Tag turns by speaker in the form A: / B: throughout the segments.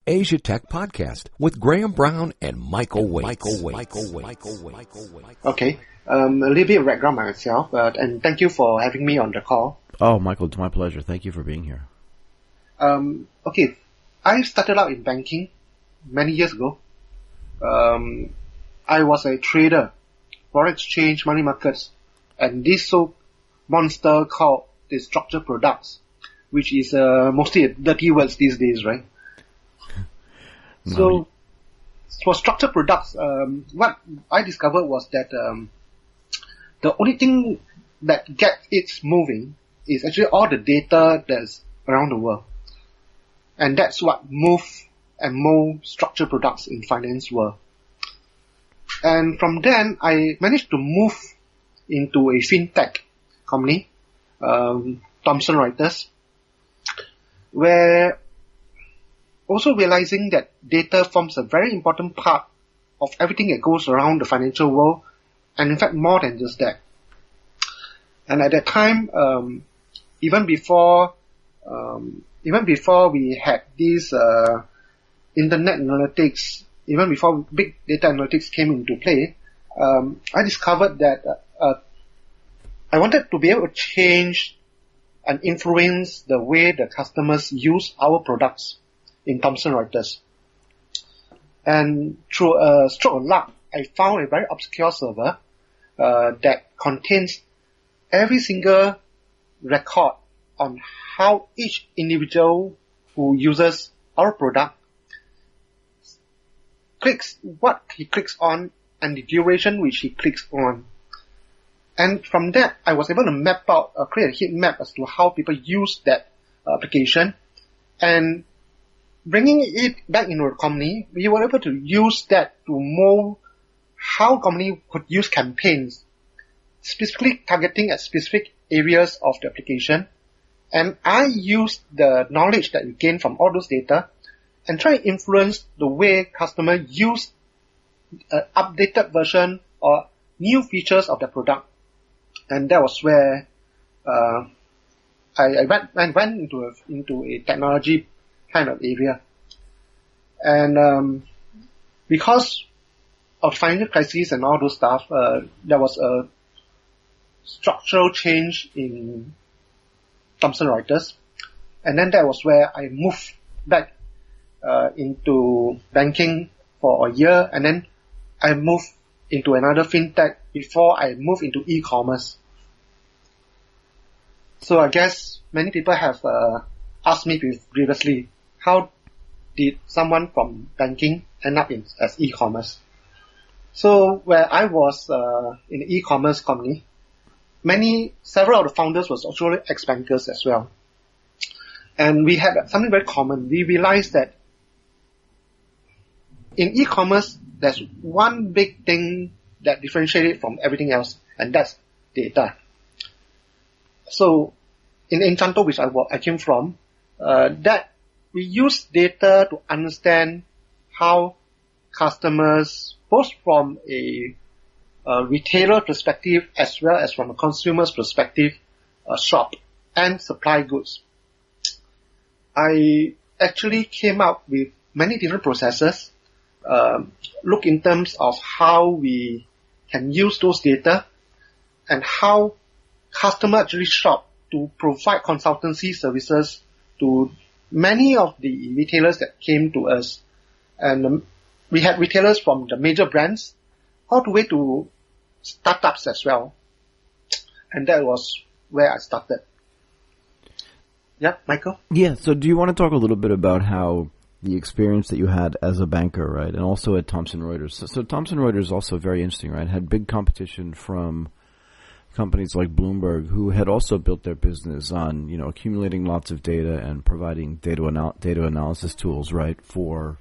A: Asia Tech Podcast with Graham Brown and Michael Waits.
B: Okay, a little bit of background myself, and thank you for having me on the call.
C: Oh, Michael, it's my pleasure. Thank you for being here.
B: Okay, I started out in banking many years ago. I was a trader, foreign exchange, money markets, and this monster called the structured products, which is mostly dirty words these days, right? So, for structured products, what I discovered was that the only thing that gets it moving is actually all the data that's around the world. And that's what move and mold structured products in finance world. And from then, I managed to move into a fintech company, Thomson Reuters, where also realizing that data forms a very important part of everything that goes around the financial world, and in fact more than just that. And at that time, even before we had these internet analytics, even before big data analytics came into play, I discovered that I wanted to be able to change and influence the way the customers use our products in Thomson Reuters. And through a stroke of luck, I found a very obscure server that contains every single record on how each individual who uses our product clicks, what he clicks on, and the duration which he clicks on. And from that, I was able to map out, create a heat map as to how people use that application. And bringing it back into a company, we were able to use that to mold how company could use campaigns, specifically targeting at specific areas of the application. And I used the knowledge that we gained from all those data and try to influence the way customers use an updated version or new features of the product. And that was where I went into a technology kind of area. And because of financial crisis and all those stuff, there was a structural change in Thomson Reuters. And then that was where I moved back into banking for a year, and then I moved into another fintech before I moved into e-commerce. So I guess many people have asked me previously, how did someone from banking end up as e-commerce? So where I was in the e-commerce company, several of the founders was actually ex-bankers as well. And we had something very common. We realized that in e-commerce, there's one big thing that differentiates it from everything else, and that's data. So in Anchanto, which I came from, that we use data to understand how customers, both from a retailer perspective as well as from a consumer's perspective, shop and supply goods. I actually came up with many different processes, look in terms of how we can use those data and how customers actually shop to provide consultancy services to many of the retailers that came to us. And we had retailers from the major brands all the way to startups as well. And that was where I started. Yeah, Michael?
C: Yeah, so do you want to talk a little bit about how the experience that you had as a banker, right, and also at Thomson Reuters. So Thomson Reuters is also very interesting, right? Had big competition from companies like Bloomberg, who had also built their business on, accumulating lots of data and providing data analysis tools, right, for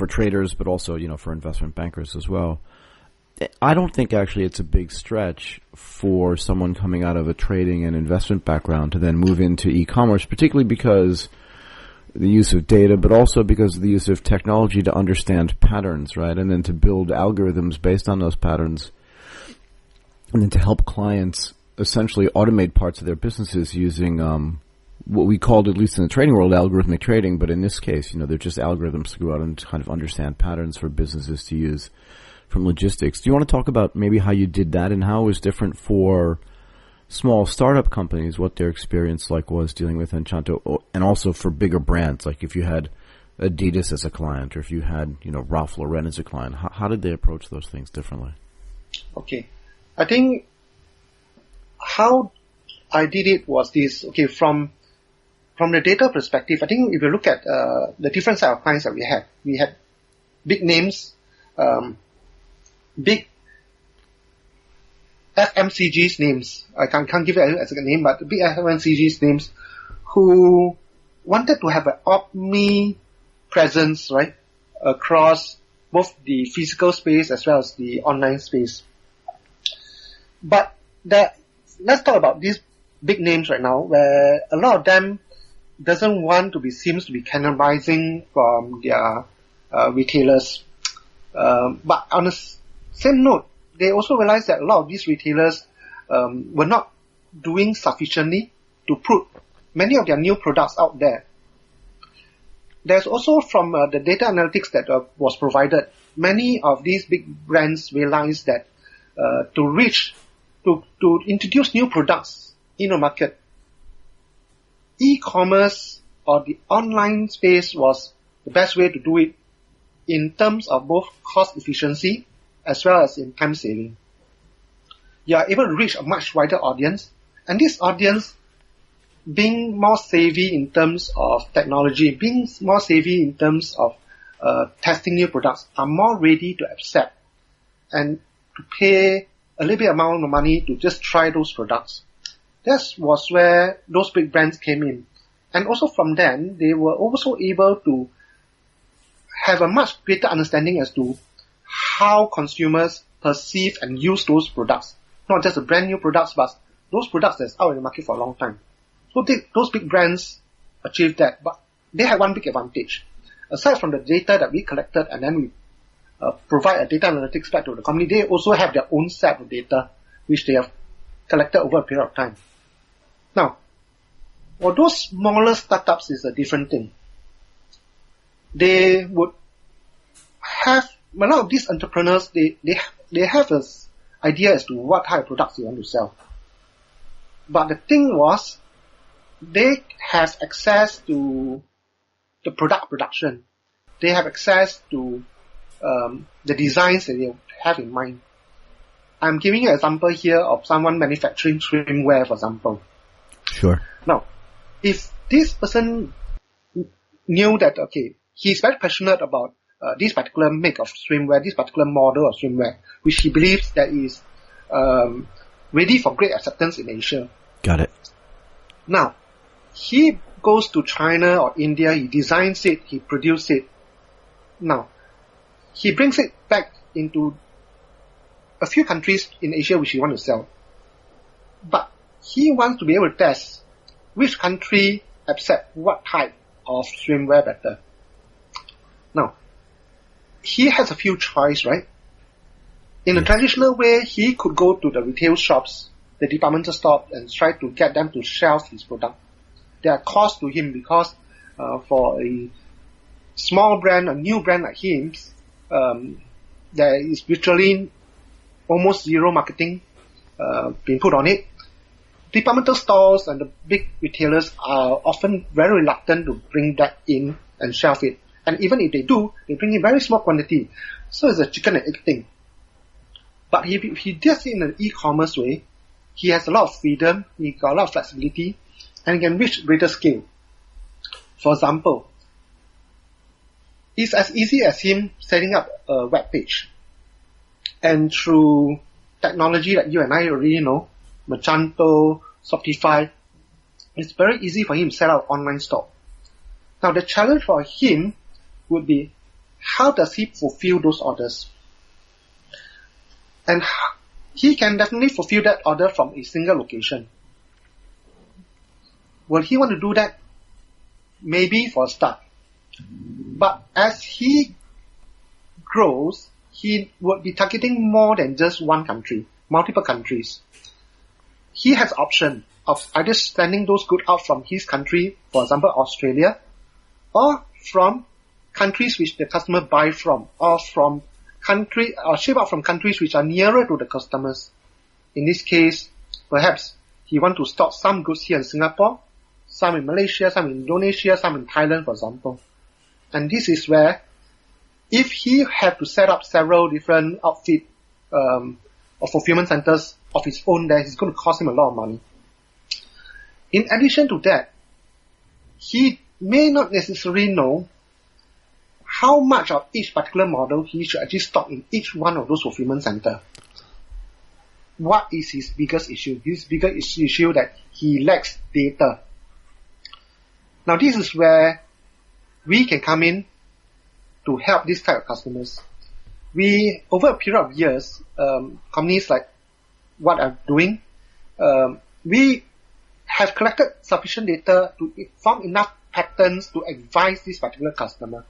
C: traders, but also, for investment bankers as well. I don't think actually it's a big stretch for someone coming out of a trading and investment background to then move into e-commerce, particularly because the use of data, but also because of the use of technology to understand patterns, right? And then to build algorithms based on those patterns, and then to help clients essentially automate parts of their businesses using what we called, at least in the trading world, algorithmic trading, but in this case, they're just algorithms to go out and kind of understand patterns for businesses to use from logistics. Do you want to talk about maybe how you did that and how it was different for small startup companies, what their experience was dealing with Anchanto, and also for bigger brands, like if you had Adidas as a client or if you had, Ralph Lauren as a client, how did they approach those things differently?
B: Okay. I think how I did it was this. Okay, from the data perspective, I think if you look at the different set of clients that we had big names, big FMCG's names. I can't give it as a name, but big FMCG's names who wanted to have an omni presence, right, across both the physical space as well as the online space. But let's talk about these big names right now, where a lot of them seems to be cannibalizing from their retailers. But on the same note, they also realized that a lot of these retailers were not doing sufficiently to put many of their new products out there. There's also from the data analytics that was provided, many of these big brands realized that to introduce new products in the market, e-commerce or the online space was the best way to do it in terms of both cost efficiency as well as in time saving. You are able to reach a much wider audience, and this audience, being more savvy in terms of technology, being more savvy in terms of testing new products, are more ready to accept and to pay a little bit amount of money to just try those products. That was where those big brands came in. And also from then, they were also able to have a much greater understanding as to how consumers perceive and use those products. Not just the brand new products, but those products that's out in the market for a long time. So those big brands achieved that, but they had one big advantage. Aside from the data that we collected and then we provide a data analytics back to the company, they also have their own set of data which they have collected over a period of time. Now, for those smaller startups is a different thing. They would have, a lot of these entrepreneurs, they have an idea as to what type of products they want to sell. But the thing was, they have access to the product production. They have access to the designs that they have in mind. I'm giving you an example here of someone manufacturing swimwear, for example.
C: Sure.
B: Now, if this person knew that, okay, he's very passionate about this particular make of swimwear, this particular model of swimwear, which he believes that is ready for great acceptance in Asia.
C: Got it.
B: Now, he goes to China or India, he designs it, he produces it. Now, he brings it back into a few countries in Asia which he wants to sell. But he wants to be able to test which country accept what type of swimwear better. Now, he has a few choices, right? In a traditional way, he could go to the retail shops, the departmental store, and try to get them to shelf his product. There are costs to him because for a small brand, a new brand like him, there is virtually almost zero marketing being put on it. Departmental stores and the big retailers are often very reluctant to bring that in and shelf it. And even if they do, they bring in very small quantity. So it's a chicken and egg thing. But if he does it in an e-commerce way, he has a lot of freedom, he got a lot of flexibility, and he can reach greater scale. For example, it's as easy as him setting up a web page. And through technology that you and I already know, Anchanto, Shopify, it's very easy for him to set up an online store. Now the challenge for him would be, how does he fulfill those orders? And he can definitely fulfill that order from a single location. Will he want to do that? Maybe for a start. But as he grows, he would be targeting more than just one country, multiple countries. He has option. of either sending those goods out from his country, for example, Australia, or from countries which the customer buy from, or ship out from countries which are nearer to the customers. In this case, perhaps he want to stock some goods here in Singapore, some in Malaysia, some in Indonesia, some in Thailand, for example. And this is where, if he have to set up several different outfit or fulfillment centers of his own, then it's going to cost him a lot of money. In addition to that, he may not necessarily know how much of each particular model he should actually stock in each one of those fulfillment centers. What is his biggest issue? His biggest issue that he lacks data. Now this is where we can come in to help this type of customers. We, over a period of years, companies like what I'm doing, we have collected sufficient data to form enough patterns to advise this particular customer.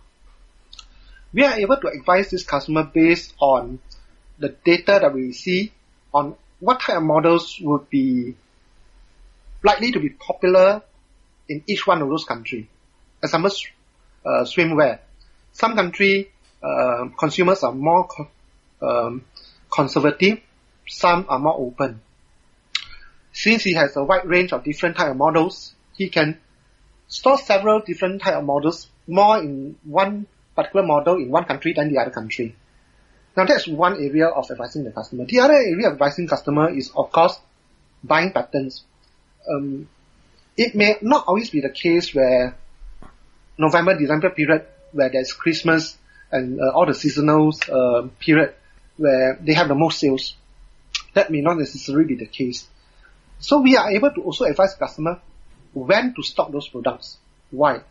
B: We are able to advise this customer based on the data that we see on what type of models would be likely to be popular in each one of those countries. Example, swimwear. Some country consumers are more conservative, some are more open. Since he has a wide range of different type of models, he can store several different type of models, more in one particular model in one country than the other country. Now that's one area of advising the customer. The other area of advising customer is, of course, buying patterns. It may not always be the case where November, December period, where there's Christmas and all the seasonal period where they have the most sales. That may not necessarily be the case. So we are able to also advise customer when to stock those products. Why?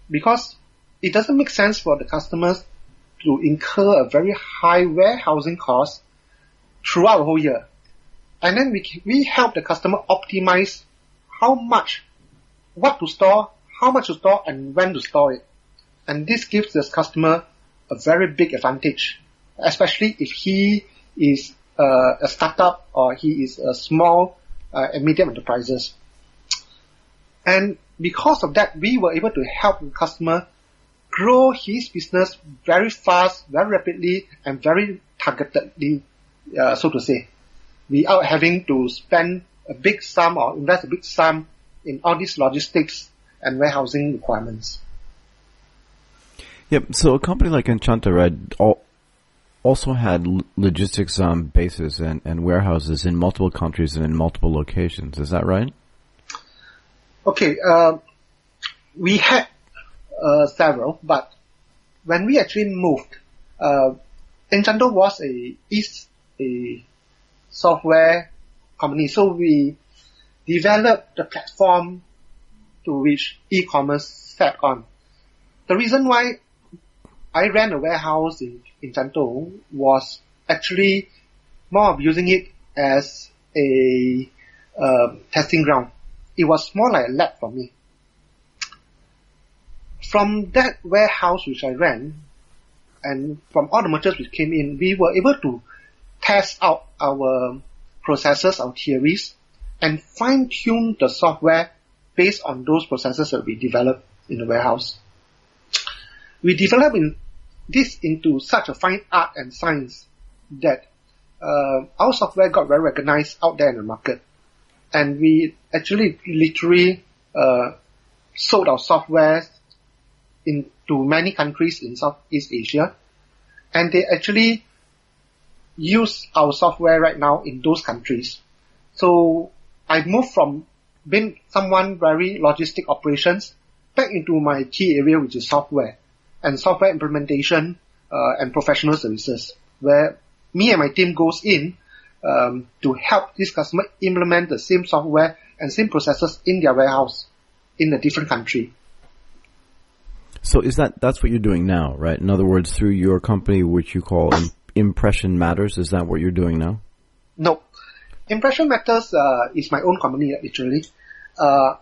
B: Because it doesn't make sense for the customers to incur a very high warehousing cost throughout the whole year. And then we help the customer optimize what to store, how much to store, and when to store it. And this gives the customer a very big advantage, especially if he is a startup or he is a small and medium enterprises. And because of that, we were able to help the customer grow his business very fast, very rapidly, and very targetedly, so to say, without having to spend a big sum or invest a big sum in all these logistics and warehousing requirements.
C: Yep. So a company like Anchanto, right, also had logistics bases and warehouses in multiple countries and in multiple locations. Is that right?
B: Okay. We had several, but when we actually moved, Anchanto was a software company, so we developed the platform to which e-commerce sat on. The reason why I ran a warehouse in Anchanto was actually more of using it as a testing ground. It was more like a lab for me. From that warehouse which I ran, and from all the merchants which came in, we were able to test out our processes, our theories, and fine-tune the software based on those processes that we developed in the warehouse. We developed this into such a fine art and science that our software got very recognized out there in the market. And we actually literally sold our software into many countries in Southeast Asia. And they actually use our software right now in those countries. So I moved from being someone very logistic operations back into my key area, which is software and software implementation and professional services, where me and my team goes in to help this customer implement the same software and same processes in their warehouse in a different country.
C: So that's what you're doing now, right? In other words, through your company, which you call Impression Matters, is that what you're doing now?
B: No. Impression Matters is my own company, literally. I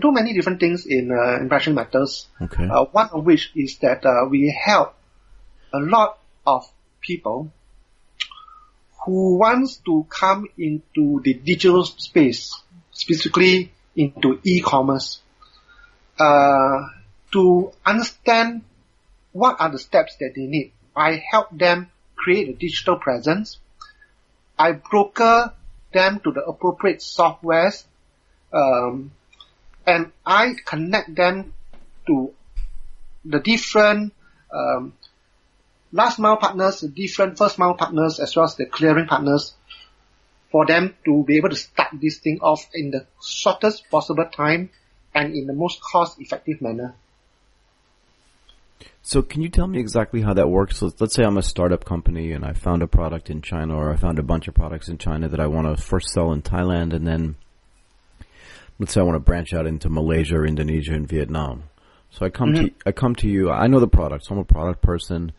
B: do many different things in Impression Matters.
C: Okay.
B: One of which is that we help a lot of people who wants to come into the digital space, specifically into e-commerce, to understand what are the steps that they need. I help them create a digital presence. I broker them to the appropriate softwares, and I connect them to the different last mile partners, the different first mile partners, as well as the clearing partners, for them to be able to start this thing off in the shortest possible time and in the most cost-effective manner.
C: So can you tell me exactly how that works? Let's say I'm a startup company and I found a product in China, or I found a bunch of products in China that I want to first sell in Thailand, and then let's say I want to branch out into Malaysia or Indonesia and Vietnam. So I come to you. I know the product, so I'm a product person,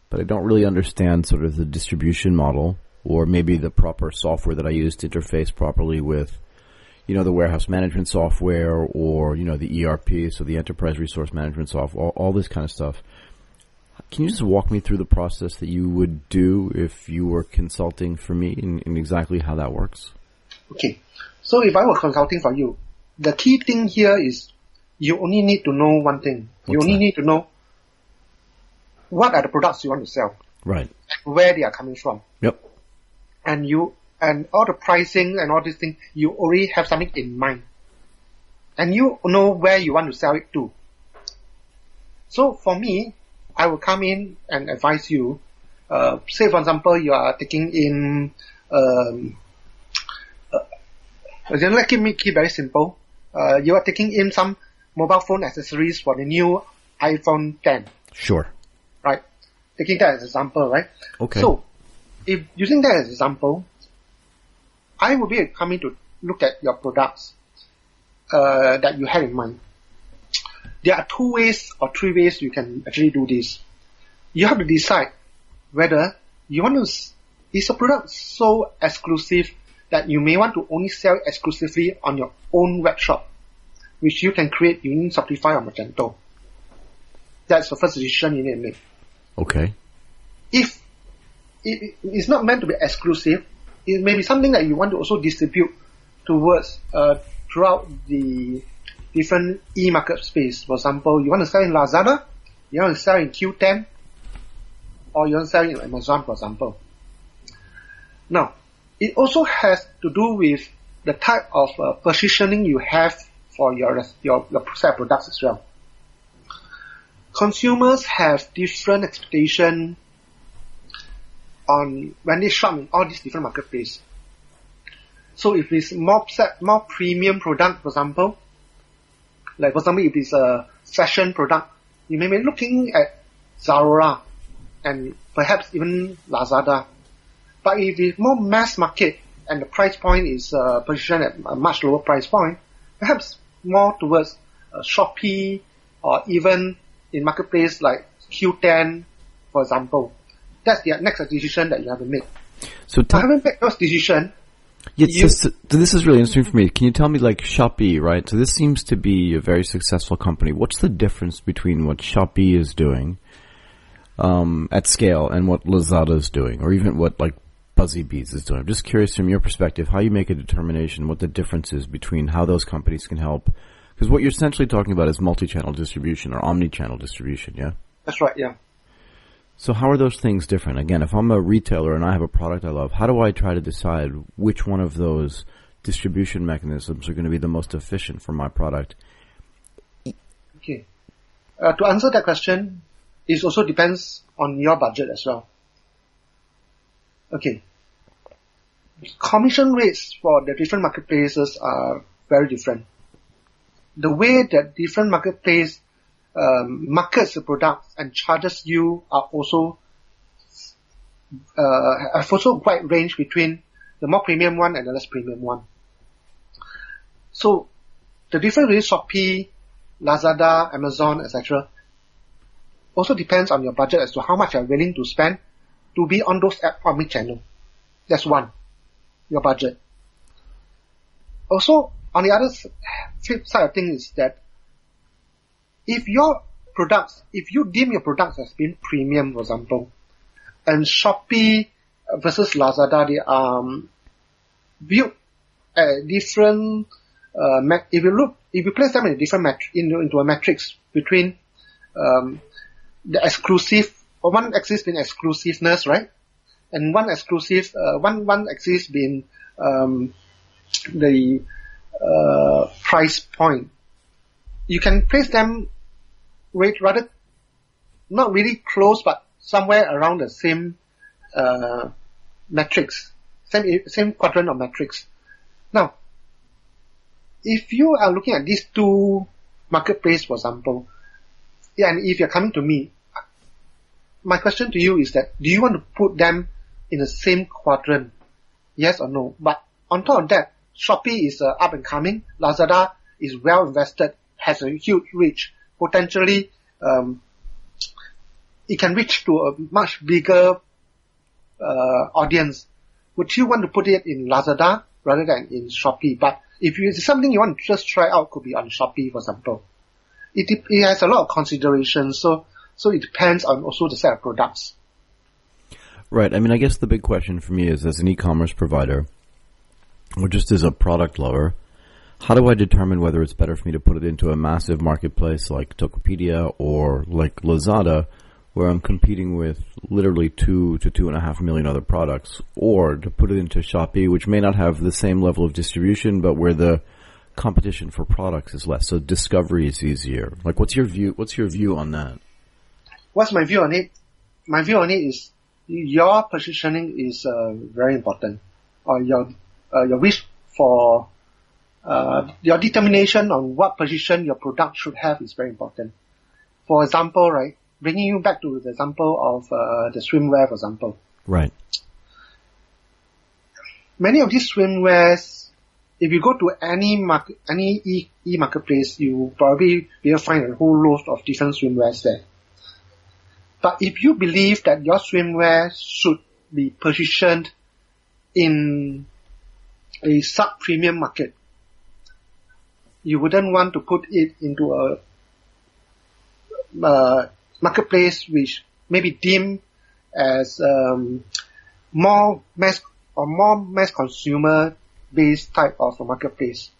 C: but I don't really understand sort of the distribution model, or maybe the proper software that I use to interface properly with, the warehouse management software, or, the ERP, so the enterprise resource management software, all this kind of stuff. Can you just walk me through the process that you would do if you were consulting for me in exactly how that works?
B: Okay. So if I were consulting for you, the key thing here is you only need to know one thing. You only need to know what are the products you want to sell.
C: Right.
B: And where they are coming from.
C: Yep.
B: And all the pricing and all these things, you already have something in mind. And you know where you want to sell it to. So for me, I will come in and advise you. Say for example, you are taking in, let me keep very simple. You are taking in some mobile phone accessories for the new iPhone 10.
C: Sure.
B: Right? Taking that as an example, right?
C: Okay.
B: So, if using that as an example, I will be coming to look at your products that you have in mind. There are 2 ways or 3 ways you can actually do this. You have to decide whether you want to, is a product so exclusive that you may want to only sell it exclusively on your own web shop, which you can create using Shopify or Anchanto. That's the first decision you need to make.
C: Okay.
B: If it is not meant to be exclusive, it may be something that you want to also distribute towards throughout the different e-market space. For example, you want to sell in Lazada, you want to sell in Q10, or you want to sell in Amazon, for example. Now, it also has to do with the type of positioning you have for your set of products as well. Consumers have different expectations on when they shop in all these different marketplaces. So if it's more premium product, for example, if it's a fashion product, you may be looking at Zara and perhaps even Lazada. But if it's more mass market and the price point is positioned at a much lower price point, perhaps more towards Shopee, or even in marketplace like Q10, for example. That's the next decision that you have to make. So I haven't made those decisions.
C: Yes, so this is really interesting for me. Can you tell me, like, Shopee, right? So this seems to be a very successful company. What's the difference between what Shopee is doing at scale and what Lazada is doing, or even what, like, Buzzy Bees is doing? I'm just curious from your perspective how you make a determination what the difference is between how those companies can help. Because what you're essentially talking about is multi-channel distribution or omni-channel distribution, yeah?
B: That's right, yeah.
C: So how are those things different? Again, if I'm a retailer and I have a product I love, how do I try to decide which one of those distribution mechanisms are going to be the most efficient for my product?
B: Okay. To answer that question, it also depends on your budget as well. Okay. Commission rates for the different marketplaces are very different. The way that different marketplace markets the products and charges you are also have also quite range between the more premium one and the less premium one. So the difference between Shopee, Lazada, Amazon, etc. also depends on your budget as to how much you're willing to spend to be on those omni-channel. That's one, your budget. Also, on the other flip side of things is that if you deem your products as being premium, for example, and Shopee versus Lazada, they are viewed different. If you place them in a different into a matrix between the exclusive, or one axis being exclusiveness, right, and one axis being the price point. You can place them rather not really close, but somewhere around the same matrix, same quadrant of matrix. Now, if you are looking at these two marketplace, for example, and if you're coming to me, my question to you is that, do you want to put them in the same quadrant? Yes or no? But on top of that, Shopee is up and coming. Lazada is well invested, has a huge reach. Potentially, it can reach to a much bigger audience. Would you want to put it in Lazada rather than in Shopee? But if it's something you want to just try out, could be on Shopee, for example. It has a lot of considerations, so it depends on also the set of products.
C: Right. I mean, I guess the big question for me is, as an e-commerce provider, or just as a product lover, how do I determine whether it's better for me to put it into a massive marketplace like Tokopedia or like Lazada, where I'm competing with literally 2 to 2.5 million other products, or to put it into Shopee, which may not have the same level of distribution, but where the competition for products is less, so discovery is easier. Like, what's your view on that?
B: What's my view on it? My view on it is your positioning is very important, or your wish for your determination on what position your product should have is very important. For example, right, bringing you back to the example of the swimwear, for example.
C: Right.
B: Many of these swimwears, if you go to any e-marketplace, you probably will find a whole load of different swimwears there. But if you believe that your swimwear should be positioned in a sub-premium market, you wouldn't want to put it into a marketplace which may be deemed as more mass consumer based type of a marketplace.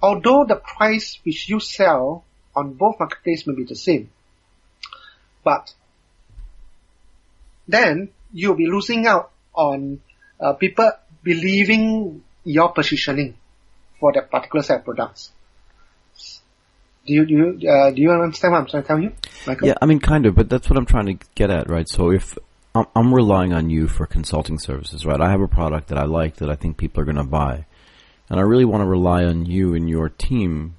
B: Although the price which you sell on both marketplaces may be the same, but then you'll be losing out on people believing your positioning for that particular set of products. Do you understand what I'm trying to tell you, Michael?
C: Yeah, I mean, kind of, but that's what I'm trying to get at, right? So if I'm relying on you for consulting services, right? I have a product that I like that I think people are going to buy, and I really want to rely on you and your team,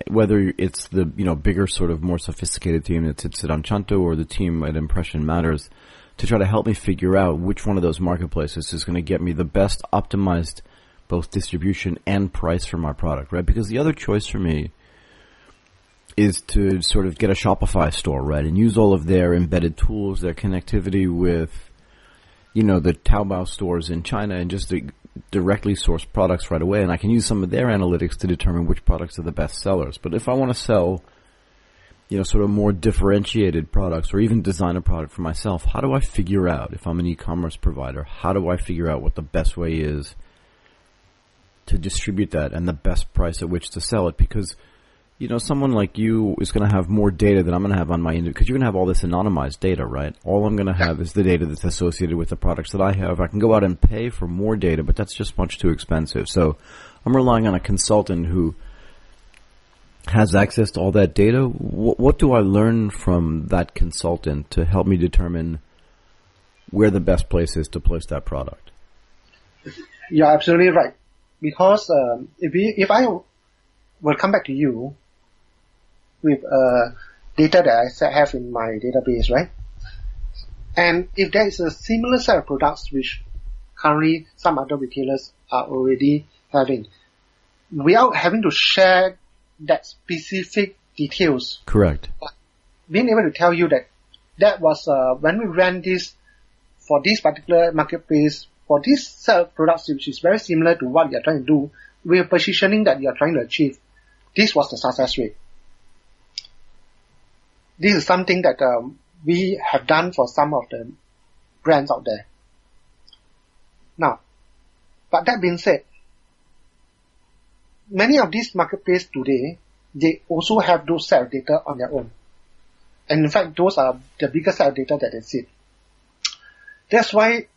C: whether it's the bigger, sort of more sophisticated team that sits at Anchanto or the team at Impression Matters, to try to help me figure out which one of those marketplaces is going to get me the best optimized both distribution and price for my product, right? Because the other choice for me is to sort of get a Shopify store, right, and use all of their embedded tools, their connectivity with, the Taobao stores in China, and just to directly source products right away. And I can use some of their analytics to determine which products are the best sellers. But if I want to sell, sort of more differentiated products, or even design a product for myself, how do I figure out, if I'm an e-commerce provider, how do I figure out what the best way is to distribute that and the best price at which to sell it? Because someone like you is going to have more data than I'm going to have on my end, because you're going to have all this anonymized data, right? All I'm going to have is the data that's associated with the products that I have. I can go out and pay for more data, but that's just much too expensive. So I'm relying on a consultant who has access to all that data. What do I learn from that consultant to help me determine where the best place is to place that product?
B: You're absolutely right. Because if I will come back to you with data that I have in my database, right? And if there is a similar set of products which currently some other retailers are already having, without having to share that specific details.
C: Correct.
B: But being able to tell you that was when we ran this for this particular marketplace, for this set of products which is very similar to what you're trying to do, with positioning that you're trying to achieve, this was the success rate. This is something that we have done for some of the brands out there. Now, but that being said, many of these marketplaces today, they also have those set of data on their own. And in fact, those are the biggest set of data that they see. That's why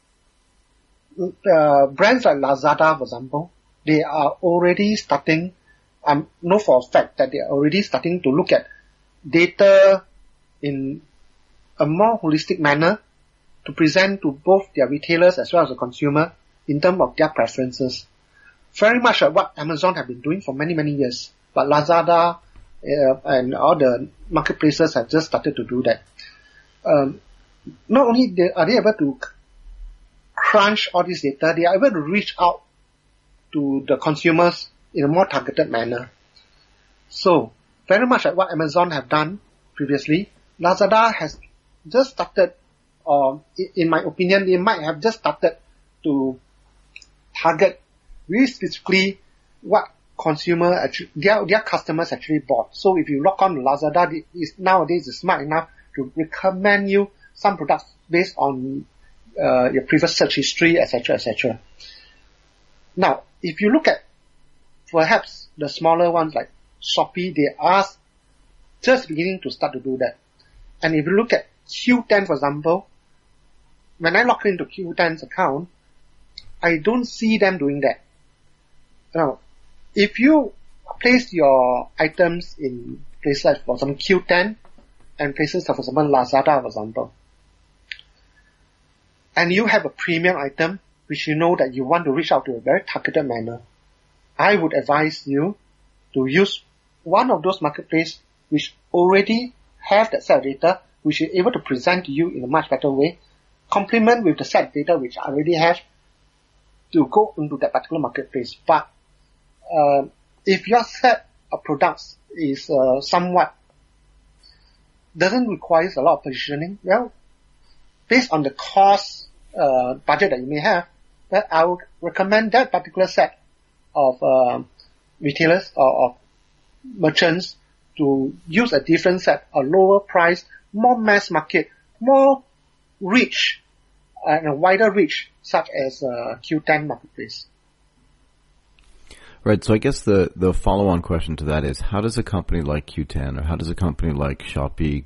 B: brands like Lazada, for example, they are already starting, know for a fact that they are already starting to look at data in a more holistic manner to present to both their retailers as well as the consumer in terms of their preferences. Very much like what Amazon have been doing for many, many years. But Lazada and all the marketplaces have just started to do that. Not only are they able to crunch all this data, they are able to reach out to the consumers in a more targeted manner. So, very much like what Amazon have done previously, Lazada has just started, or in my opinion, they might have just started to target really specifically what consumer actually, their customers actually bought. So if you log on to Lazada, nowadays it's smart enough to recommend you some products based on your previous search history, etc., etc. Now, if you look at perhaps the smaller ones like Shopee, they are just beginning to start to do that. And if you look at Q10, for example, when I log into Q10's account, I don't see them doing that. Now, if you place your items in places like, for example, Q10 and places like, for example, Lazada, for example, and you have a premium item which you know that you want to reach out to a very targeted manner, I would advise you to use one of those marketplaces which already have that set of data, which is able to present to you in a much better way, complement with the set of data which I already have to go into that particular marketplace. But if your set of products is somewhat doesn't require a lot of positioning, well, based on the cost budget that you may have, I would recommend that particular set of retailers or merchants to use a different set, a lower price, more mass market, more reach, and a wider reach, such as Q10 marketplace.
C: Right. So I guess the follow-on question to that is, how does a company like Q10 or how does a company like Shopee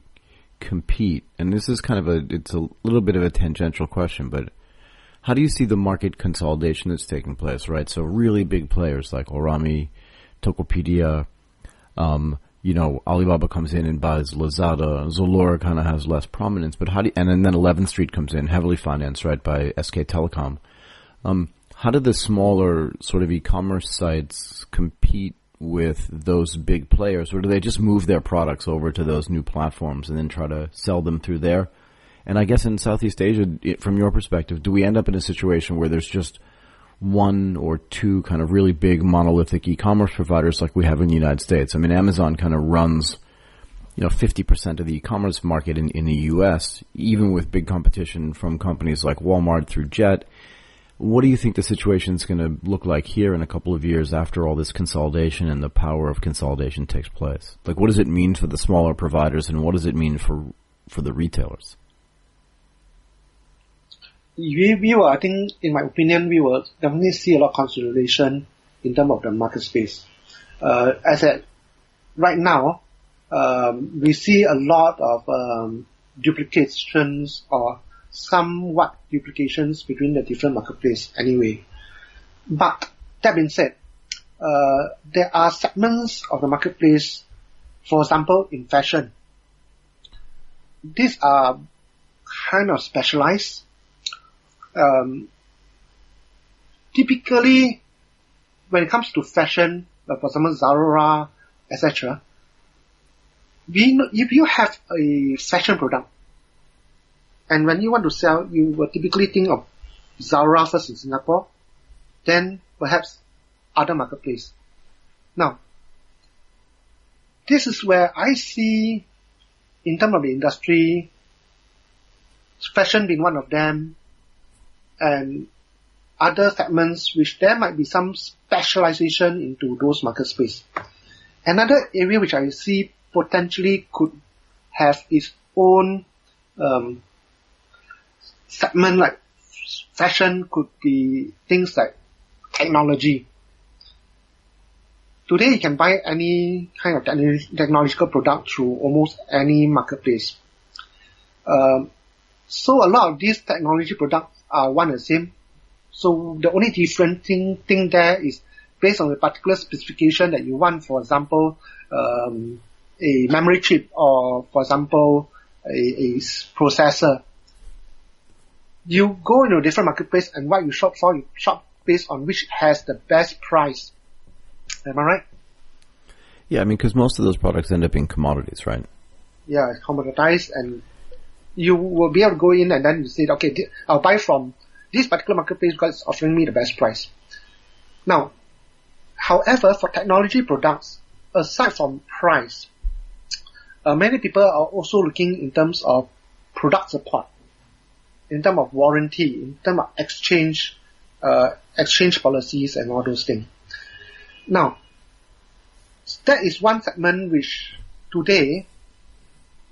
C: compete? And this is kind of it's a little bit of a tangential question, but how do you see the market consolidation that's taking place, right? So really big players like Orami, Tokopedia, Alibaba comes in and buys Lazada. Zalora kind of has less prominence, but and then 11th Street comes in, heavily financed, right, by SK Telecom. How do the smaller sort of e-commerce sites compete with those big players, or do they just move their products over to those new platforms and then try to sell them through there? And I guess in Southeast Asia, from your perspective, do we end up in a situation where there's just one or two kind of really big monolithic e-commerce providers like we have in the United States? I mean, Amazon kind of runs, 50% of the e-commerce market in the U.S., even with big competition from companies like Walmart through Jet. What do you think the situation is going to look like here in a couple of years after all this consolidation and the power of consolidation takes place? Like, what does it mean for the smaller providers, and what does it mean for the retailers?
B: I think, in my opinion, we will definitely see a lot of consolidation in terms of the market space. As I said, right now, we see a lot of duplications or somewhat duplications between the different marketplaces anyway. But that being said, there are segments of the marketplace, for example, in fashion. These are kind of specialized. Typically, when it comes to fashion, like for example, Zara, etc., if you have a fashion product, and when you want to sell, you will typically think of Zara first in Singapore, then perhaps other marketplace. Now, this is where I see, in terms of the industry, fashion being one of them, and other segments which there might be some specialization into those market space. Another area which I see potentially could have its own segment like fashion, could be things like technology. Today you can buy any kind of technological product through almost any marketplace. So a lot of these technology products are one and the same. So the only different thing there is based on the particular specification that you want. For example, a memory chip, or for example, a processor. You go into a different marketplace, and what you shop for, you shop based on which has the best price. Am I right?
C: Yeah, I mean, because most of those products end up being commodities, right?
B: Yeah, it's commoditized, and you will be able to go in and then you say, okay, I'll buy from this particular marketplace because it's offering me the best price. Now, however, for technology products, aside from price, many people are also looking in terms of product support, in terms of warranty, in terms of exchange policies and all those things. Now, that is one segment which today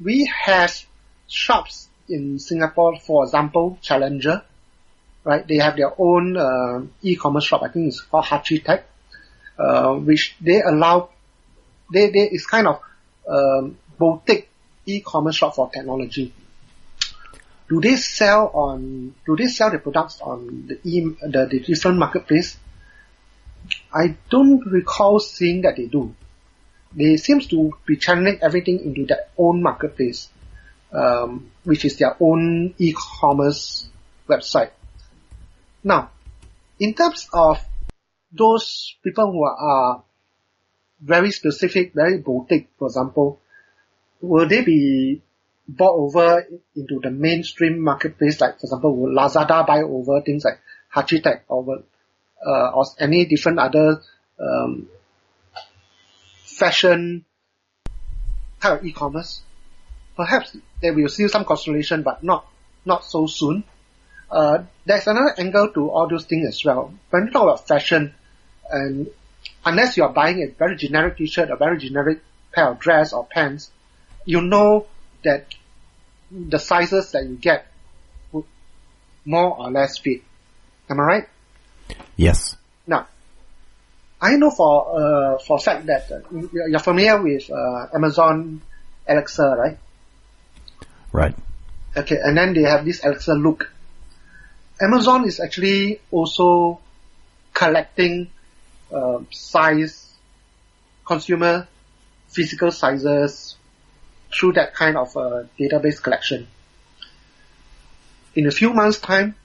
B: we have shops in Singapore, for example, Challenger, right? They have their own e-commerce shop. I think it's called Hachitech, which they allow. It's kind of boutique e-commerce shop for technology. Do they sell the products on the different marketplace? I don't recall seeing that they do. They seems to be channeling everything into their own marketplace, which is their own e-commerce website. Now, in terms of those people who are very specific, very boutique, for example, will they be bought over into the mainstream marketplace? Like, for example, will Lazada buy over things like Hachitech or any different other fashion type of e-commerce? Perhaps there will see some consolation, but not so soon. There's another angle to all those things as well. When you talk about fashion, and unless you are buying a very generic t-shirt, a very generic pair of dress or pants, you know that the sizes that you get would more or less fit. Am I right?
C: Yes.
B: Now, I know for a fact that you're familiar with Amazon Alexa, right?
C: Right.
B: Okay, and then they have this Alexa Look. Amazon is actually also collecting consumer physical sizes through that kind of database collection. In a few months' time,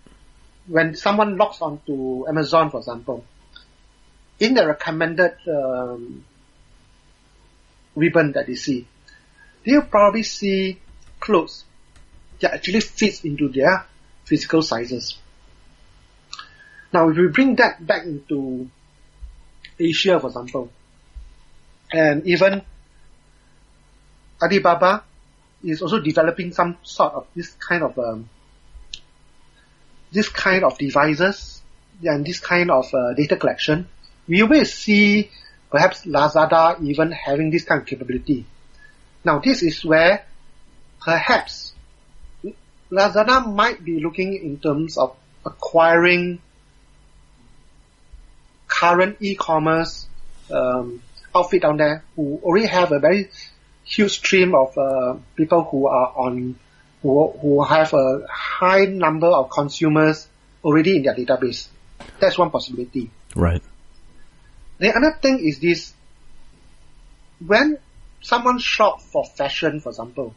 B: when someone logs onto Amazon, for example, in the recommended ribbon that they see, they'll probably see clothes that actually fits into their physical sizes. Now, if we bring that back into Asia, for example, and even Alibaba is also developing some sort of this kind of devices and this kind of data collection. We will see perhaps Lazada even having this kind of capability. Now, this is where perhaps Lazada might be looking in terms of acquiring current e-commerce outfit down there who already have a very huge stream of people who have a high number of consumers already in their database. That's one possibility.
C: Right.
B: The other thing is this: when someone shops for fashion, for example,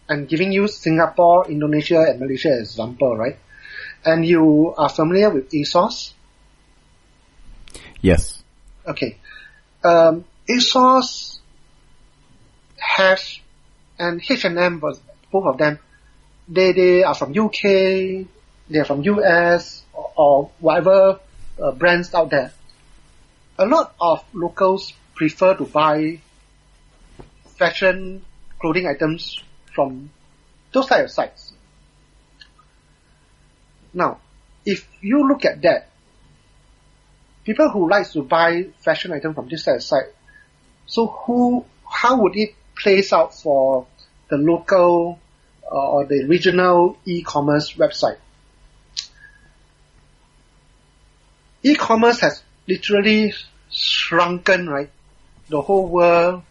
B: and giving you Singapore, Indonesia, and Malaysia as example, right? And you are familiar with ASOS?
C: Yes.
B: Okay. ASOS has, and H&M, both of them, they are from UK, they are from US, or whatever brands out there. A lot of locals prefer to buy fashion clothing items from those type of sites. Now, if you look at that, people who like to buy fashion items from this type of site, so how would it place out for the local or the regional e-commerce website? e-commerce has literally shrunken, right? The whole world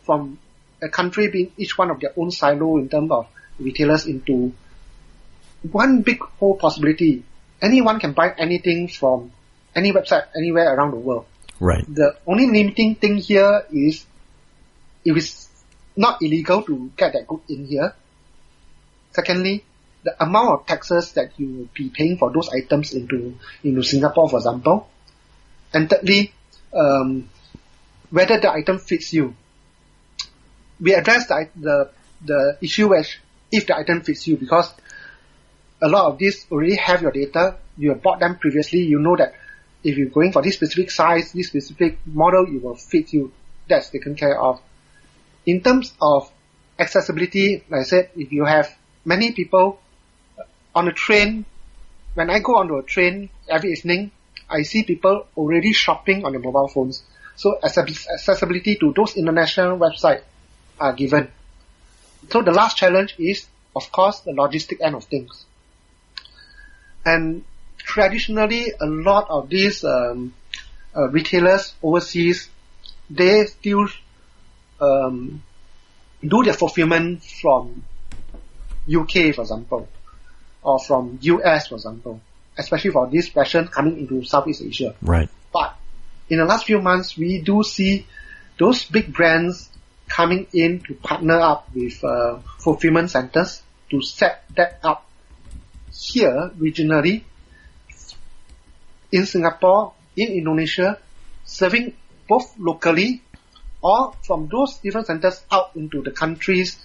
B: from a country being each one of their own silo in terms of retailers into one big whole possibility. Anyone can buy anything from any website anywhere around the world.
C: Right.
B: The only limiting thing here is if it's not illegal to get that good in here. Secondly, the amount of taxes that you will be paying for those items into Singapore, for example. And thirdly, whether the item fits you. We address the issue where if the item fits you, because a lot of these already have your data. You have bought them previously. You know that if you're going for this specific size, this specific model, it will fit you. That's taken care of. In terms of accessibility, like I said, if you have many people on a train, when I go onto a train every evening, I see people already shopping on their mobile phones. So accessibility to those international websites are given. So the last challenge is, of course, the logistic end of things. And traditionally, a lot of these retailers overseas, they still do their fulfillment from UK, for example, or from US, for example, especially for this fashion coming into Southeast Asia.
C: Right.
B: But in the last few months, we do see those big brands coming in to partner up with fulfillment centers to set that up here regionally, in Singapore, in Indonesia, serving both locally or from those different centers out into the countries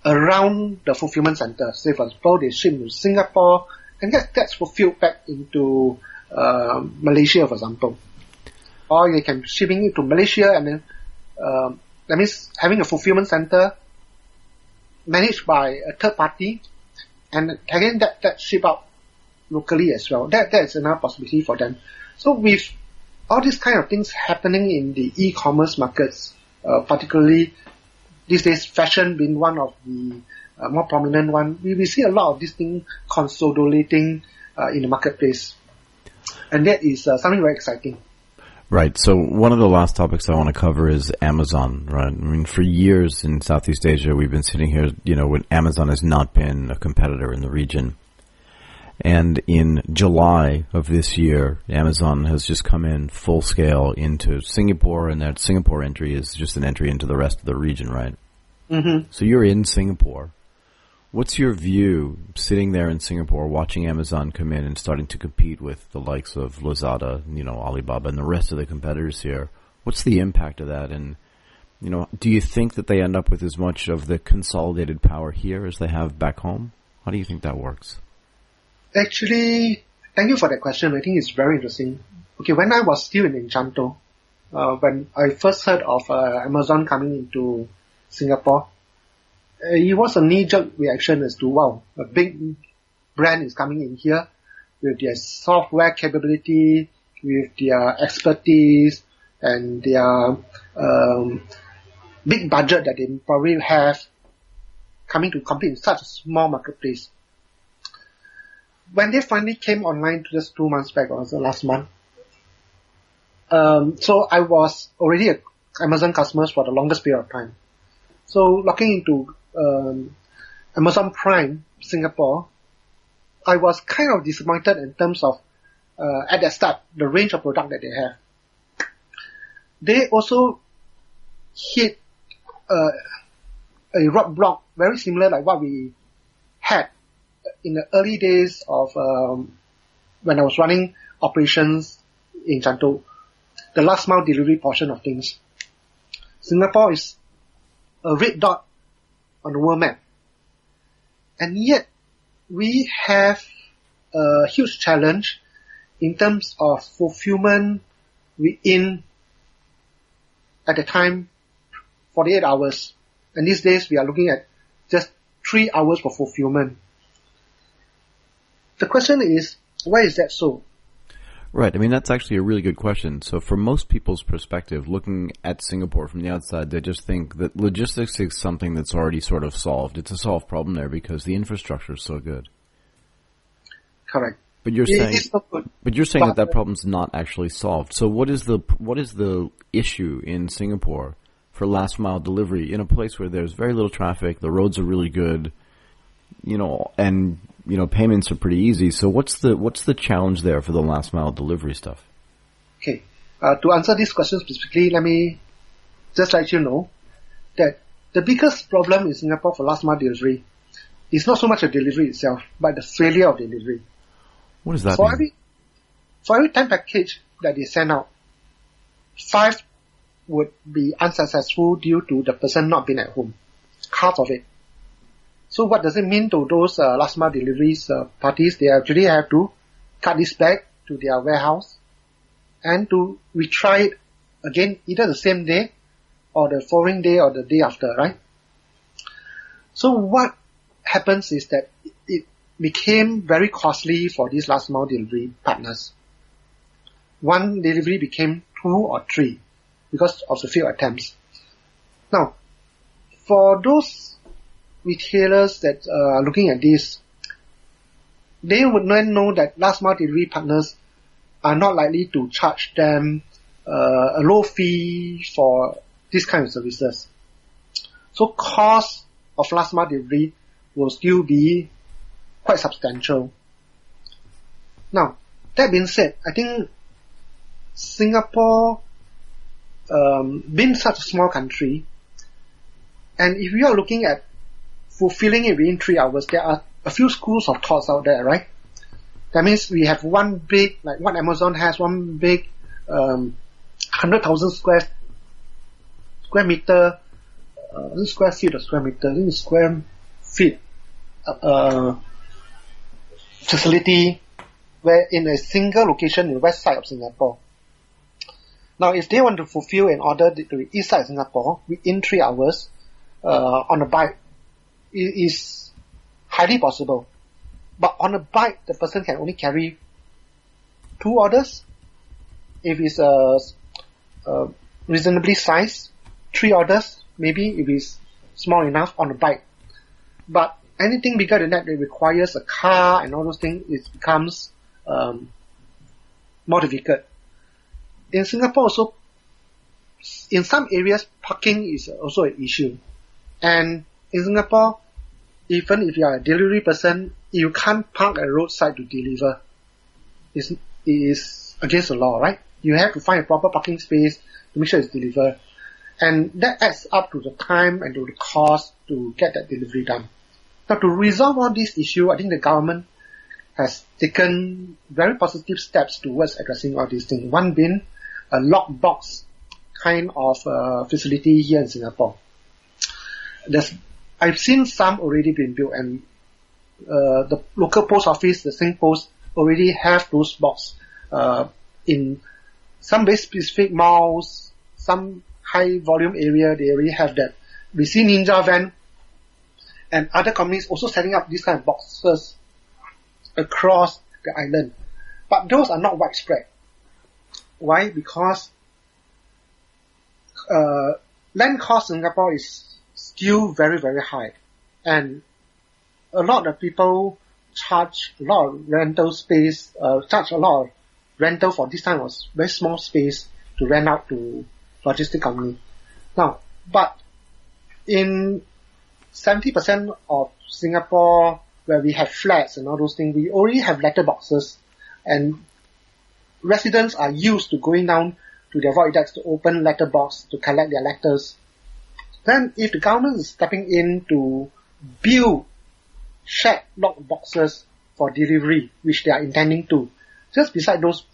B: around the fulfillment center. Say, for example, they ship to Singapore and that's fulfilled back into Malaysia, for example. Or they can shipping it to Malaysia and then that means having a fulfillment center managed by a third party and again that ship out locally as well. That's another possibility for them. So with all these kind of things happening in the e-commerce markets, particularly these days fashion being one of the more prominent one, we see a lot of these things consolidating in the marketplace. And that is something very exciting.
C: Right. So one of the last topics I want to cover is Amazon, right? I mean, for years in Southeast Asia, we've been sitting here, when Amazon has not been a competitor in the region. And in July of this year, Amazon has just come in full scale into Singapore, and that Singapore entry is just an entry into the rest of the region, right?
B: Mm-hmm.
C: So you're in Singapore. What's your view, sitting there in Singapore, watching Amazon come in and starting to compete with the likes of Lazada, Alibaba, and the rest of the competitors here? What's the impact of that? And, do you think that they end up with as much of the consolidated power here as they have back home? How do you think that works?
B: Actually, thank you for that question. I think it's very interesting. Okay, when I was still in Anchanto, when I first heard of Amazon coming into Singapore, it was a knee-jerk reaction as to, wow, a big brand is coming in here with their software capability, with their expertise, and their big budget that they probably have, coming to compete in such a small marketplace. When they finally came online just 2 months back, or was the last month, so I was already an Amazon customer for the longest period of time. So logging into Amazon Prime Singapore, I was kind of disappointed in terms of at the start the range of product that they have. They also hit a roadblock very similar like what we had in the early days of when I was running operations in Anchanto, the last mile delivery portion of things. Singapore is a red dot on the world map. And yet, we have a huge challenge in terms of fulfillment within, at the time, 48 hours. And these days, we are looking at just 3 hours for fulfillment. The question is, why is that so?
C: Right. I mean, that's actually a really good question. So from most people's perspective, looking at Singapore from the outside, they just think that logistics is something that's already sort of solved. It's a solved problem there because the infrastructure is so good.
B: Correct.
C: But you're saying,
B: it's not good.
C: but you're saying that problem's not actually solved. So what is the issue in Singapore for last mile delivery in a place where there's very little traffic, the roads are really good, and payments are pretty easy. So what's the challenge there for the last mile delivery stuff?
B: Okay. To answer this question specifically, let me just let you know that the biggest problem in Singapore for last mile delivery is not so much the delivery itself, but the failure of delivery.
C: What does that mean?
B: For every 10 package that they send out, 5 would be unsuccessful due to the person not being at home. Half of it. So what does it mean to those last mile deliveries parties? They actually have to cut this back to their warehouse and to retry it again either the same day or the following day or the day after, right? So what happens is that it became very costly for these last mile delivery partners. One delivery became 2 or 3 because of the failed attempts. Now, for those retailers that are looking at this, they would then know that last mile delivery partners are not likely to charge them a low fee for this kind of services. So cost of last mile delivery will still be quite substantial. Now, that being said, I think Singapore, being such a small country, and if you are looking at fulfilling it within 3 hours, there are a few schools of thoughts out there, right? That means we have one big, like what Amazon has, one big 100,000 square meter, square feet or square meter, I think it's square feet facility where in a single location in the west side of Singapore. Now, if they want to fulfill an order to the east side of Singapore within 3 hours on a bike, it is highly possible. But on a bike, the person can only carry 2 orders. If it's reasonably sized, 3 orders, maybe if it's small enough on a bike. But anything bigger than that, it requires a car and all those things, it becomes more difficult. In Singapore also, in some areas, parking is also an issue. And in Singapore, even if you are a delivery person, you can't park at a roadside to deliver. It is against the law, right? You have to find a proper parking space to make sure it's delivered. And that adds up to the time and to the cost to get that delivery done. Now, to resolve all this issue, I think the government has taken very positive steps towards addressing all these things. One being a lockbox kind of facility here in Singapore. I've seen some already been built, and the local post office, the SingPost, already have those boxes in some very specific malls, some high volume area. They already have that. We see Ninja Van and other companies also setting up these kind of boxes across the island, but those are not widespread. Why? Because land cost in Singapore is still very, very high, and a lot of people charge a lot of rental space, charge a lot of rental for this time was very small space to rent out to logistic company. Now, but in 70% of Singapore where we have flats and all those things, we already have letterboxes, and residents are used to going down to their void decks to open letterbox to collect their letters. Then if the government is stepping in to build shared lock boxes for delivery, which they are intending to, just beside those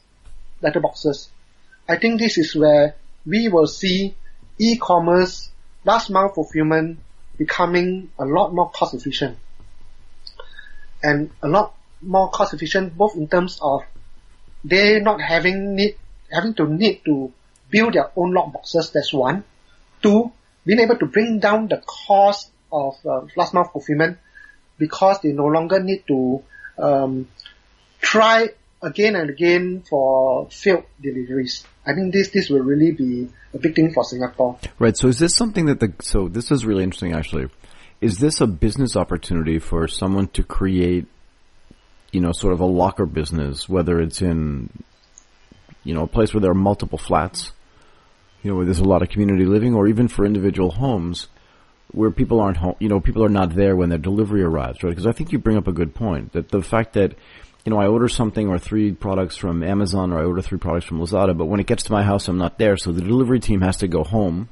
B: letterboxes, I think this is where we will see e-commerce, last mile fulfillment becoming a lot more cost efficient. And a lot more cost efficient both in terms of they not having to build their own lock boxes, that's one. 2, being able to bring down the cost of last mile fulfillment because they no longer need to try again and again for failed deliveries. I think this will really be a big thing for Singapore.
C: Right. So is this something so this is really interesting actually. Is this a business opportunity for someone to create sort of a locker business, whether it's in, a place where there are multiple flats, where there's a lot of community living, or even for individual homes where people aren't home, people are not there when their delivery arrives, right? Because I think you bring up a good point, that the fact that, I order something or 3 products from Amazon, or I order 3 products from Lazada, but when it gets to my house, I'm not there. So the delivery team has to go home,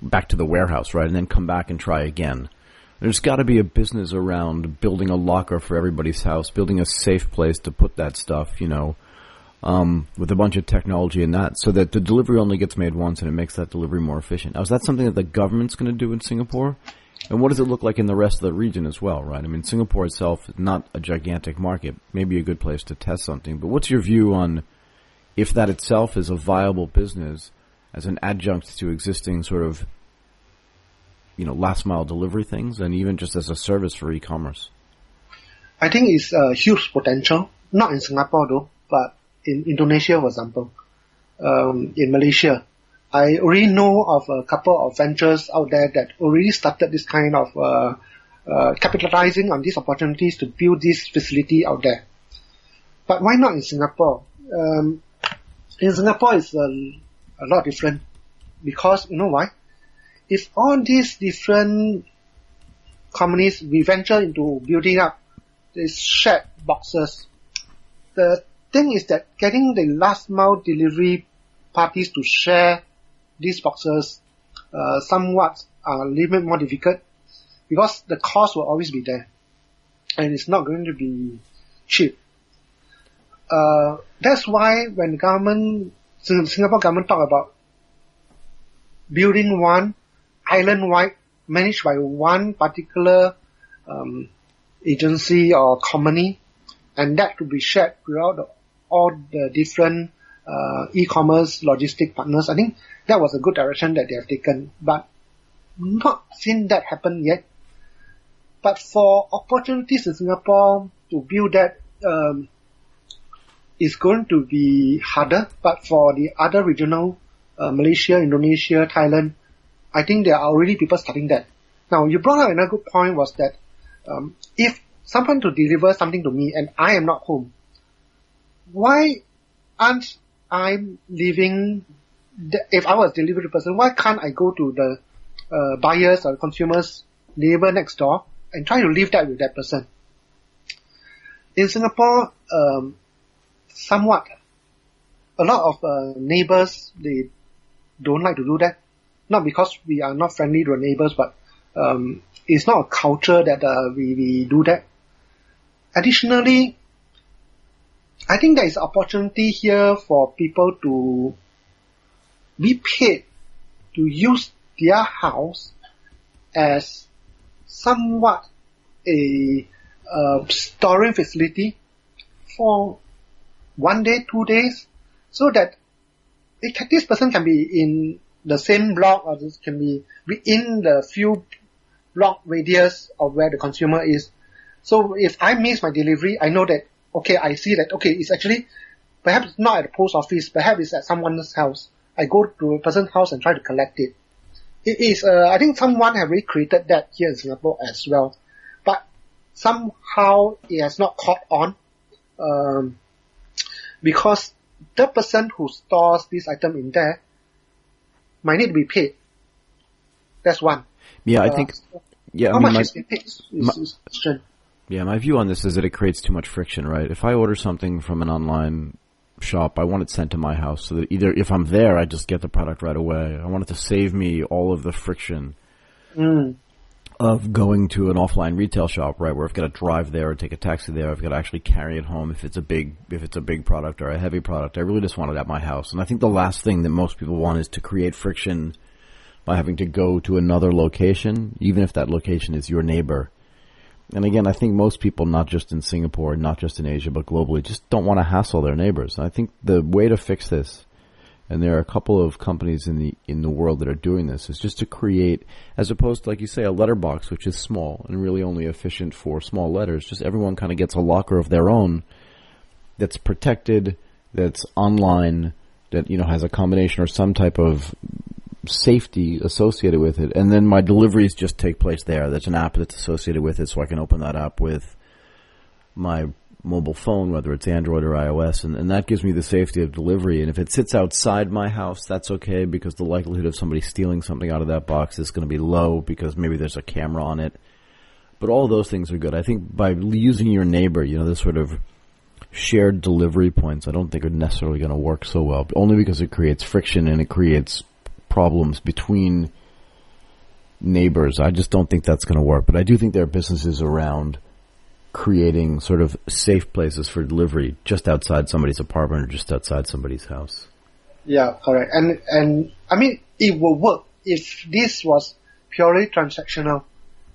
C: back to the warehouse, right? And then come back and try again. There's got to be a business around building a locker for everybody's house, building a safe place to put that stuff, with a bunch of technology in that, so that the delivery only gets made once and it makes that delivery more efficient. Now, is that something that the government's going to do in Singapore? And what does it look like in the rest of the region as well, right? I mean, Singapore itself is not a gigantic market, maybe a good place to test something. But what's your view on if that itself is a viable business as an adjunct to existing sort of, last mile delivery things, and even just as a service for e-commerce?
B: I think it's a huge potential, not in Singapore though, but in Indonesia, for example, in Malaysia. I already know of a couple of ventures out there that already started this kind of capitalizing on these opportunities to build this facility out there. But why not in Singapore? In Singapore, it's a lot different, because you know why? If all these different companies we venture into building up these shared boxes, the thing is that getting the last mile delivery parties to share these boxes somewhat a little bit more difficult, because the cost will always be there and it's not going to be cheap. That's why when Singapore government talk about building one island-wide, managed by one particular agency or company, and that to be shared throughout all the different e-commerce logistic partners, I think that was a good direction that they have taken, but not seen that happen yet. But for opportunities in Singapore to build that, is going to be harder. But for the other regional, Malaysia, Indonesia, Thailand, I think there are already people starting that. Now, you brought up another good point, was that if someone to deliver something to me and I am not home, why aren't I leaving? If I was a delivery person, why can't I go to the buyers or consumers' neighbor next door and try to leave that with that person? In Singapore, somewhat, a lot of neighbors, they don't like to do that. Not because we are not friendly to our neighbors, but it's not a culture that we do that. Additionally, I think there is opportunity here for people to be paid to use their house as somewhat a storage facility for 1 day, 2 days, so that this person can be in the same block, or this can be within the few block radius of where the consumer is. So if I miss my delivery, I know that, okay, I see that, okay, it's actually perhaps not at the post office, perhaps it's at someone's house. I go to a person's house and try to collect it. It is, I think someone have really created that here in Singapore as well. But somehow it has not caught on, because the person who stores this item in there might need to be paid. That's one.
C: Yeah, I think. Yeah,
B: how much is it paid?
C: Yeah, my view on this is that it creates too much friction, right? If I order something from an online shop, I want it sent to my house, so that either if I'm there, I just get the product right away. I want it to save me all of the friction of going to an offline retail shop, right, where I've got to drive there or take a taxi there. I've got to actually carry it home if it's a big product or a heavy product. I really just want it at my house. And I think the last thing that most people want is to create friction by having to go to another location, even if that location is your neighbor. And again, I think most people, not just in Singapore, not just in Asia, but globally, just don't want to hassle their neighbors. And I think the way to fix this, and there are a couple of companies in the world that are doing this, is just to create, as opposed to, like you say, a letterbox, which is small and really only efficient for small letters, just everyone kind of gets a locker of their own that's protected, that's online, that, has a combination or some type of safety associated with it, and then my deliveries just take place there. There's an app that's associated with it, so I can open that up with my mobile phone, whether it's Android or iOS, and that gives me the safety of delivery. And if it sits outside my house, that's okay, because the likelihood of somebody stealing something out of that box is going to be low because maybe there's a camera on it. But all those things are good. I think by using your neighbor, this sort of shared delivery points, I don't think are necessarily going to work so well, only because it creates friction and it creates problems between neighbors. I just don't think that's going to work. But I do think there are businesses around creating sort of safe places for delivery just outside somebody's apartment or just outside somebody's house.
B: Yeah, correct. And I mean, it will work if this was purely transactional,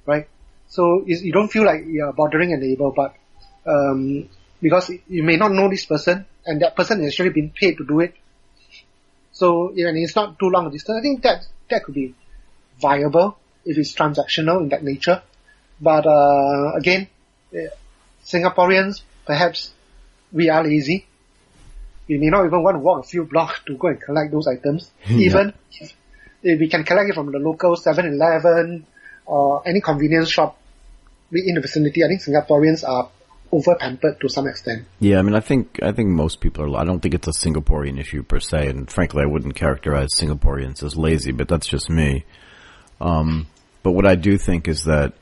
B: right? So you don't feel like you're bothering a neighbor, but because you may not know this person, and that person has actually been paid to do it. So and it's not too long a distance. I think that could be viable if it's transactional in that nature. But again, Singaporeans, perhaps we are lazy. We may not even want to walk a few blocks to go and collect those items. Even if we can collect it from the local 7-Eleven or any convenience shop in the vicinity, I think Singaporeans are over-pampered to some extent.
C: Yeah, I mean, I think most people are. I don't think it's a Singaporean issue per se, and frankly, I wouldn't characterize Singaporeans as lazy, but that's just me. But what I do think is that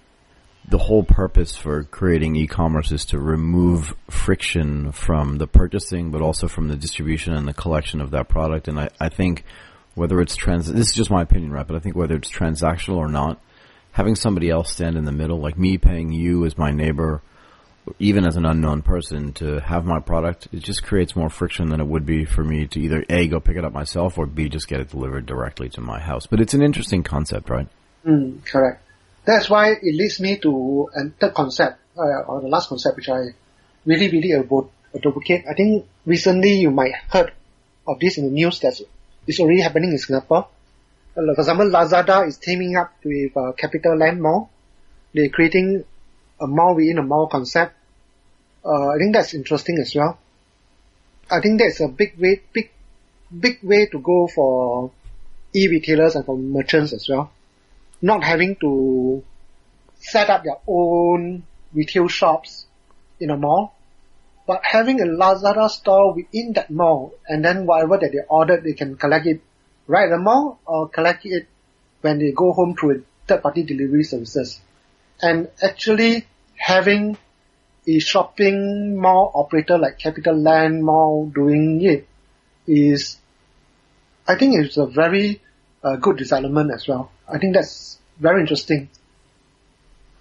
C: the whole purpose for creating e-commerce is to remove friction from the purchasing, but also from the distribution and the collection of that product. And I think whether it's this is just my opinion, right? But I think whether it's transactional or not, having somebody else stand in the middle, like me paying you as my neighbor, even as an unknown person, to have my product, it just creates more friction than it would be for me to either A, go pick it up myself, or B, just get it delivered directly to my house. But it's an interesting concept, right?
B: Correct. That's why it leads me to a third concept, or the last concept, which I really, really advocate. I think recently you might heard of this in the news that it's already happening in Singapore. For example, Lazada is teaming up with CapitaLand Mall. They're creating a mall within a mall concept. I think that's interesting as well. I think that's a big way to go for e-retailers and for merchants as well. Not having to set up their own retail shops in a mall, but having a Lazada store within that mall, and then whatever that they ordered, they can collect it right at the mall or collect it when they go home through third-party delivery services. And actually having a shopping mall operator like CapitaLand Mall doing it is, I think it's a very good development as well. I think that's very interesting.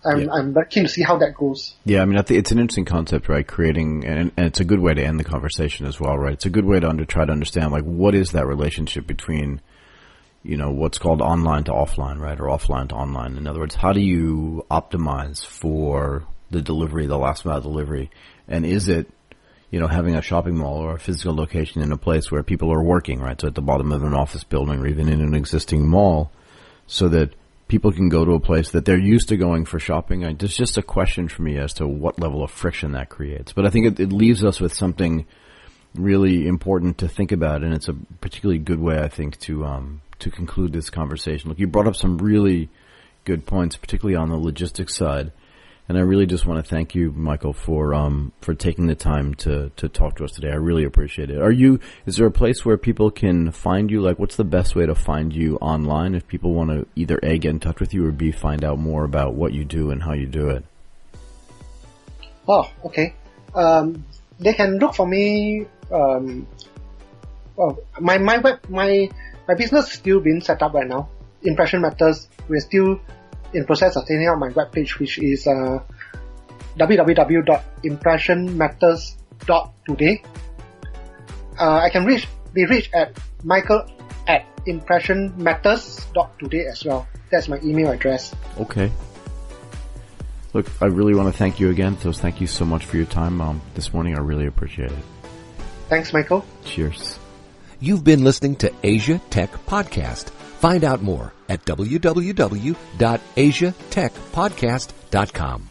B: I'm very keen to see how that goes. Yeah,
C: I mean, I think it's an interesting concept, right? Creating, and it's a good way to end the conversation as well, right? It's a good way to try to understand, like, what is that relationship between, what's called online to offline, right? Or offline to online. In other words, how do you optimize for the delivery, the last mile delivery? And is it, having a shopping mall or a physical location in a place where people are working, right? So at the bottom of an office building or even in an existing mall, so that people can go to a place that they're used to going for shopping. There's just a question for me as to what level of friction that creates. But I think it leaves us with something really important to think about, and it's a particularly good way, I think, to conclude this conversation. Look, you brought up some really good points, particularly on the logistics side. And I really just want to thank you, Michael, for taking the time to talk to us today. I really appreciate it. Is there a place where people can find you? Like, what's the best way to find you online if people want to either A, get in touch with you, or B, find out more about what you do and how you do it?
B: Oh, okay. They can look for me. My business is still being set up right now. Impression Matters. We're still in process of setting up my webpage, which is www.impressionmatters.today. I can be reached at michael@impressionmatters.today as well. That's my email address.
C: Okay. Look, I really want to thank you again. So thank you so much for your time this morning. I really appreciate it.
B: Thanks, Michael.
C: Cheers.
A: You've been listening to Asia Tech Podcast. Find out more at www.asiatechpodcast.com.